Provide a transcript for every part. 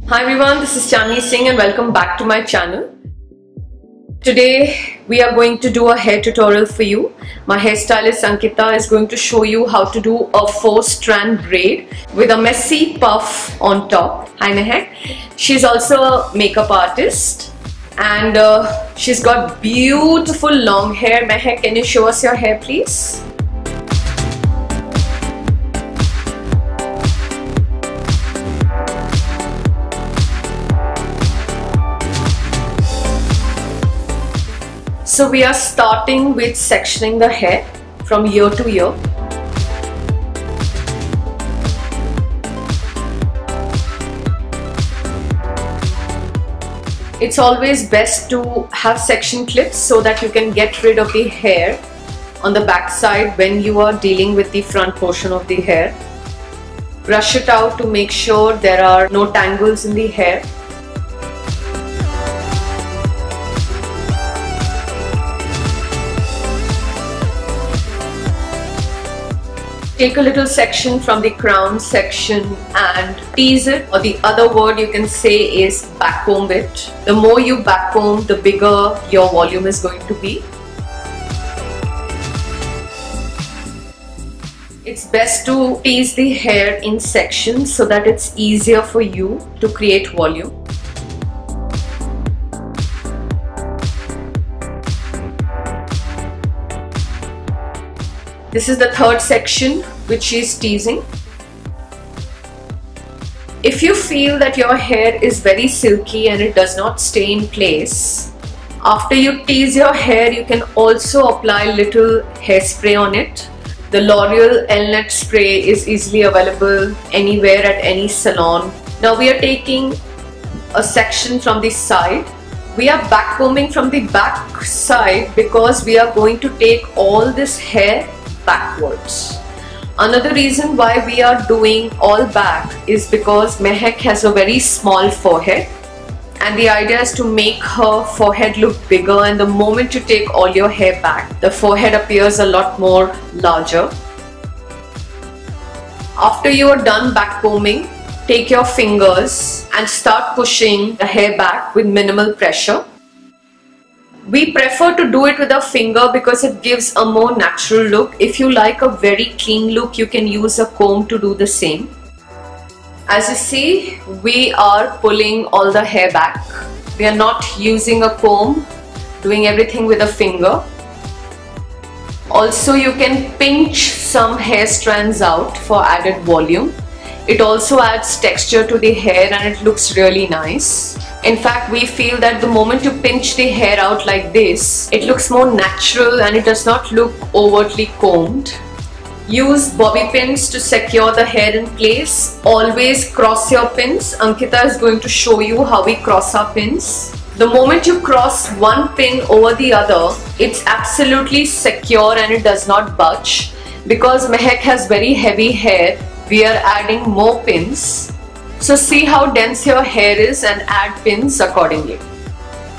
Hi everyone, this is Chandni Singh and welcome back to my channel. Today we are going to do a hair tutorial for you. My hairstylist Ankita is going to show you how to do a 4-strand braid with a messy puff on top. Hi Mehak. She's also a makeup artist and she's got beautiful long hair. Mehak, can you show us your hair please? So we are starting with sectioning the hair from ear to ear. It's always best to have section clips so that you can get rid of the hair on the back side when you are dealing with the front portion of the hair. Brush it out to make sure there are no tangles in the hair. Take a little section from the crown section and tease it, or the other word you can say is backcomb it. The more you backcomb, the bigger your volume is going to be. It's best to tease the hair in sections so that it's easier for you to create volume. This is the third section which is teasing. If you feel that your hair is very silky and it does not stay in place, after you tease your hair you can also apply little hairspray on it. The L'Oreal Elnet spray is easily available anywhere at any salon. Now we are taking a section from the side. We are backcombing from the back side because we are going to take all this hair backwards. Another reason why we are doing all back is because Mehak has a very small forehead and the idea is to make her forehead look bigger, and the moment you take all your hair back, the forehead appears a lot more larger. After you are done backcombing, take your fingers and start pushing the hair back with minimal pressure. We prefer to do it with a finger because it gives a more natural look. If you like a very clean look, you can use a comb to do the same. As you see, we are pulling all the hair back. We are not using a comb, doing everything with a finger. Also, you can pinch some hair strands out for added volume. It also adds texture to the hair and it looks really nice. In fact, we feel that the moment you pinch the hair out like this, it looks more natural and it does not look overtly combed. Use bobby pins to secure the hair in place. Always cross your pins. Ankita is going to show you how we cross our pins. The moment you cross one pin over the other, it's absolutely secure and it does not budge. Because Mehak has very heavy hair, we are adding more pins. So see how dense your hair is and add pins accordingly.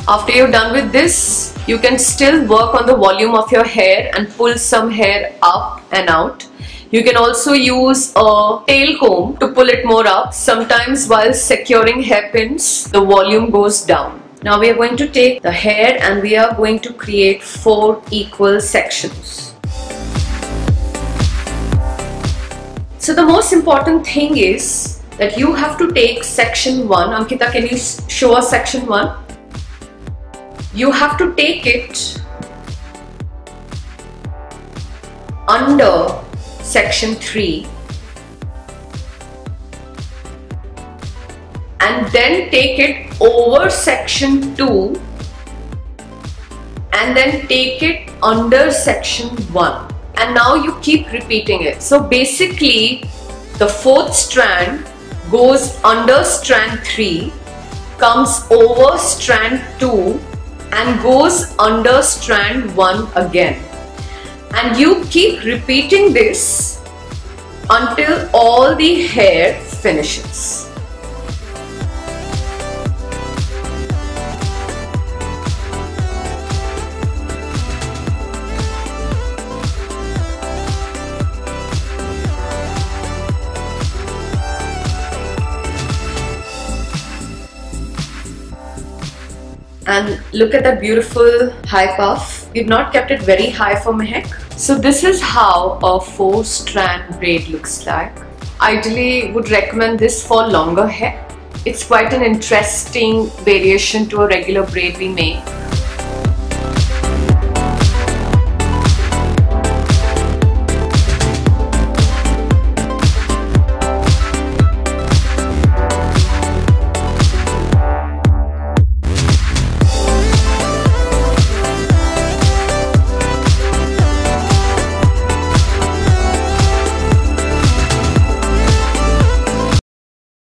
After you're done with this, you can still work on the volume of your hair and pull some hair up and out. You can also use a tail comb to pull it more up. Sometimes while securing hairpins, the volume goes down. Now we are going to take the hair and we are going to create 4 equal sections. So the most important thing is that you have to take section 1. Ankita, can you show us section 1? You have to take it under section 3 and then take it over section 2 and then take it under section 1, and now you keep repeating it. So basically the 4th strand goes under strand 3, comes over strand 2 and goes under strand 1 again. And you keep repeating this until all the hair finishes. And look at that beautiful high puff. We've not kept it very high for Mehak. So this is how a 4-strand braid looks like. Ideally, would recommend this for longer hair. It's quite an interesting variation to a regular braid we make.